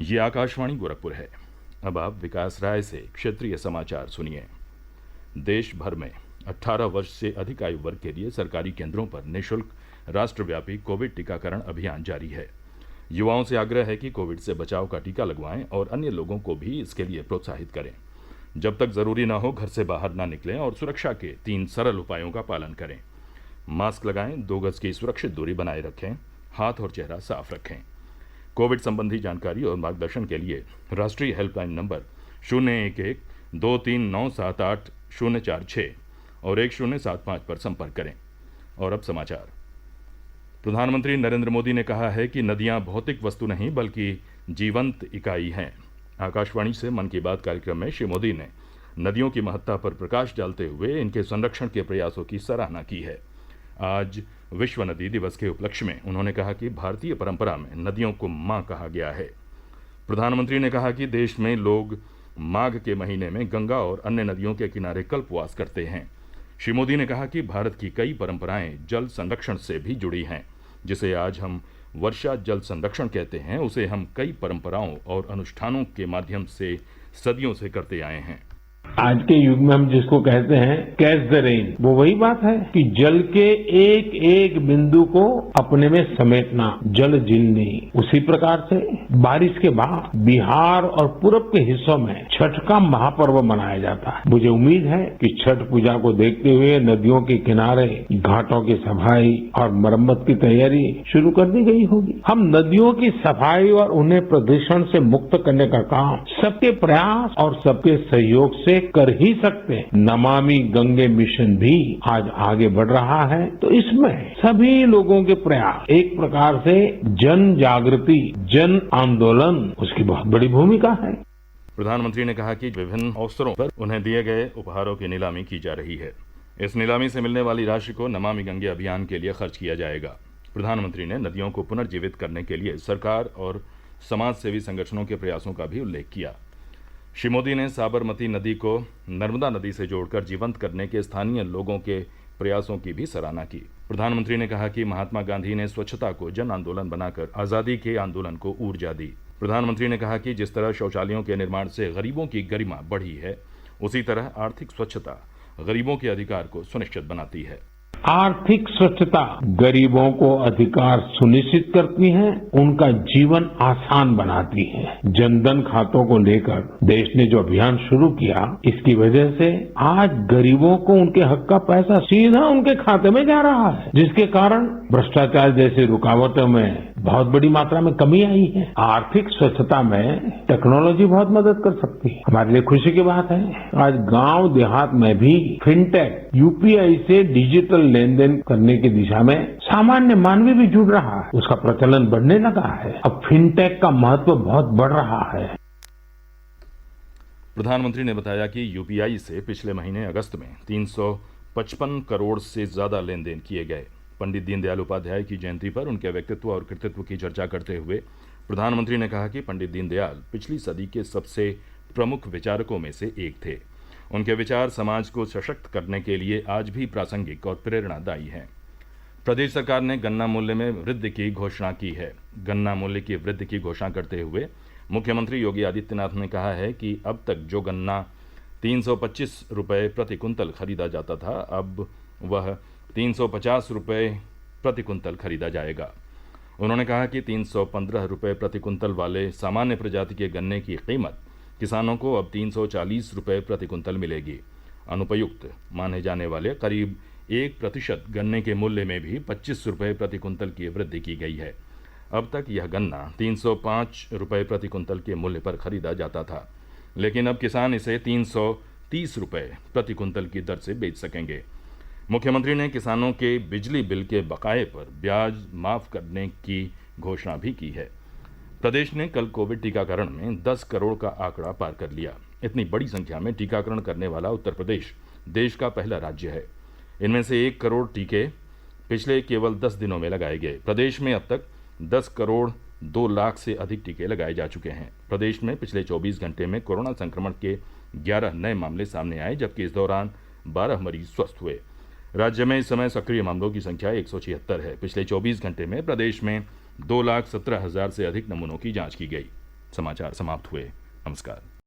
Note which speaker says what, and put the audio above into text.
Speaker 1: ये आकाशवाणी गोरखपुर है। अब आप विकास राय से क्षेत्रीय समाचार सुनिए। देश भर में 18 वर्ष से अधिक आयु वर्ग के लिए सरकारी केंद्रों पर निःशुल्क राष्ट्रव्यापी कोविड टीकाकरण अभियान जारी है। युवाओं से आग्रह है कि कोविड से बचाव का टीका लगवाएं और अन्य लोगों को भी इसके लिए प्रोत्साहित करें। जब तक जरूरी न हो घर से बाहर न निकलें और सुरक्षा के 3 सरल उपायों का पालन करें। मास्क लगाएं, 2 गज की सुरक्षित दूरी बनाए रखें, हाथ और चेहरा साफ रखें। कोविड संबंधी जानकारी और मार्गदर्शन के लिए राष्ट्रीय हेल्पलाइन नंबर 011-23978-046 और 1075 पर संपर्क करें। और अब समाचार। प्रधानमंत्री नरेंद्र मोदी ने कहा है कि नदियां भौतिक वस्तु नहीं बल्कि जीवंत इकाई हैं। आकाशवाणी से मन की बात कार्यक्रम में श्री मोदी ने नदियों की महत्ता पर प्रकाश डालते हुए इनके संरक्षण के प्रयासों की सराहना की है। आज विश्व नदी दिवस के उपलक्ष्य में उन्होंने कहा कि भारतीय परंपरा में नदियों को मां कहा गया है। प्रधानमंत्री ने कहा कि देश में लोग माघ के महीने में गंगा और अन्य नदियों के किनारे कल्पवास करते हैं। श्री मोदी ने कहा कि भारत की कई परंपराएं जल संरक्षण से भी जुड़ी हैं। जिसे आज हम वर्षा जल संरक्षण कहते हैं, उसे हम कई परंपराओं और अनुष्ठानों के माध्यम से सदियों से करते आए हैं।
Speaker 2: आज के युग में हम जिसको कहते हैं कैच द रेन, वो वही बात है कि जल के एक एक बिंदु को अपने में समेटना, जल जीलनी। उसी प्रकार से बारिश के बाद बिहार और पूरब के हिस्सों में छठ का महापर्व मनाया जाता है। मुझे उम्मीद है कि छठ पूजा को देखते हुए नदियों के किनारे घाटों की सफाई और मरम्मत की तैयारी शुरू कर दी गई होगी। हम नदियों की सफाई और उन्हें प्रदूषण से मुक्त करने का काम सबके प्रयास और सबके सहयोग से कर ही सकते हैं। नमामि गंगे मिशन भी आज आगे बढ़ रहा है, तो इसमें सभी लोगों के प्रयास, एक प्रकार से जन जागृति, जन आंदोलन, उसकी बहुत बड़ी भूमिका है।
Speaker 1: प्रधानमंत्री ने कहा कि विभिन्न अवसरों पर उन्हें दिए गए उपहारों की नीलामी की जा रही है। इस नीलामी से मिलने वाली राशि को नमामि गंगे अभियान के लिए खर्च किया जाएगा। प्रधानमंत्री ने नदियों को पुनर्जीवित करने के लिए सरकार और समाज सेवी संगठनों के प्रयासों का भी उल्लेख किया। श्री मोदी ने साबरमती नदी को नर्मदा नदी से जोड़कर जीवंत करने के स्थानीय लोगों के प्रयासों की भी सराहना की। प्रधानमंत्री ने कहा कि महात्मा गांधी ने स्वच्छता को जन आंदोलन बनाकर आजादी के आंदोलन को ऊर्जा दी। प्रधानमंत्री ने कहा कि जिस तरह शौचालयों के निर्माण से गरीबों की गरिमा बढ़ी है, उसी तरह आर्थिक स्वच्छता गरीबों के अधिकार को सुनिश्चित बनाती है।
Speaker 2: आर्थिक स्वच्छता गरीबों को अधिकार सुनिश्चित करती है, उनका जीवन आसान बनाती है। जनधन खातों को लेकर देश ने जो अभियान शुरू किया, इसकी वजह से आज गरीबों को उनके हक का पैसा सीधा उनके खाते में जा रहा है, जिसके कारण भ्रष्टाचार जैसी रुकावटों में बहुत बड़ी मात्रा में कमी आई है। आर्थिक स्वच्छता में टेक्नोलॉजी बहुत मदद कर सकती है। हमारे लिए खुशी की बात है, आज गांव देहात में भी फिनटेक, यूपीआई से डिजिटल लेन देन करने की दिशा में सामान्य मानवी भी जुड़ रहा है, उसका प्रचलन बढ़ने लगा है। अब फिनटेक का महत्व बहुत बढ़ रहा है।
Speaker 1: प्रधानमंत्री ने बताया कि यूपीआई से पिछले महीने अगस्त में 355 करोड़ से ज्यादा लेन देन किए गए। पंडित दीनदयाल उपाध्याय की जयंती पर उनके व्यक्तित्व और कृतित्व की चर्चा करते हुए प्रधानमंत्री ने कहा कि पंडित दीनदयाल पिछली सदी के सबसे प्रमुख विचारकों में से एक थे। उनके विचार समाज को सशक्त करने के लिए आज भी प्रासंगिक और प्रेरणादायी हैं। प्रदेश सरकार ने गन्ना मूल्य में वृद्धि की घोषणा की है। गन्ना मूल्य की वृद्धि की घोषणा करते हुए मुख्यमंत्री योगी आदित्यनाथ ने कहा है कि अब तक जो गन्ना 325 रुपये प्रति कुंतल खरीदा जाता था, अब वह 350 रुपये प्रति कुंतल खरीदा जाएगा। उन्होंने कहा कि 315 रुपये प्रति कुंतल वाले सामान्य प्रजाति के गन्ने की कीमत किसानों को अब 340 रुपये प्रति कुंतल मिलेगी। अनुपयुक्त माने जाने वाले करीब 1% गन्ने के मूल्य में भी 25 रुपये प्रति कुंतल की वृद्धि की गई है। अब तक यह गन्ना 305 रुपये प्रति कुंतल के मूल्य पर खरीदा जाता था, लेकिन अब किसान इसे 330 रुपये प्रति कुंतल की दर से बेच सकेंगे। मुख्यमंत्री ने किसानों के बिजली बिल के बकाये पर ब्याज माफ करने की घोषणा भी की है। प्रदेश ने कल कोविड टीकाकरण में 10 करोड़ का आंकड़ा पार कर लिया। इतनी बड़ी संख्या में टीकाकरण करने वाला उत्तर प्रदेश देश का पहला राज्य है। इनमें से 1 करोड़ टीके पिछले केवल 10 दिनों में लगाए गए। प्रदेश में अब तक 10 करोड़ 2 लाख से अधिक टीके लगाए जा चुके हैं। प्रदेश में पिछले 24 घंटे में कोरोना संक्रमण के 11 नए मामले सामने आए, जबकि इस दौरान 12 मरीज स्वस्थ हुए। राज्य में इस समय सक्रिय मामलों की संख्या 176 है। पिछले 24 घंटे में प्रदेश में 2,17,000 से अधिक नमूनों की जांच की गई। समाचार समाप्त हुए। नमस्कार।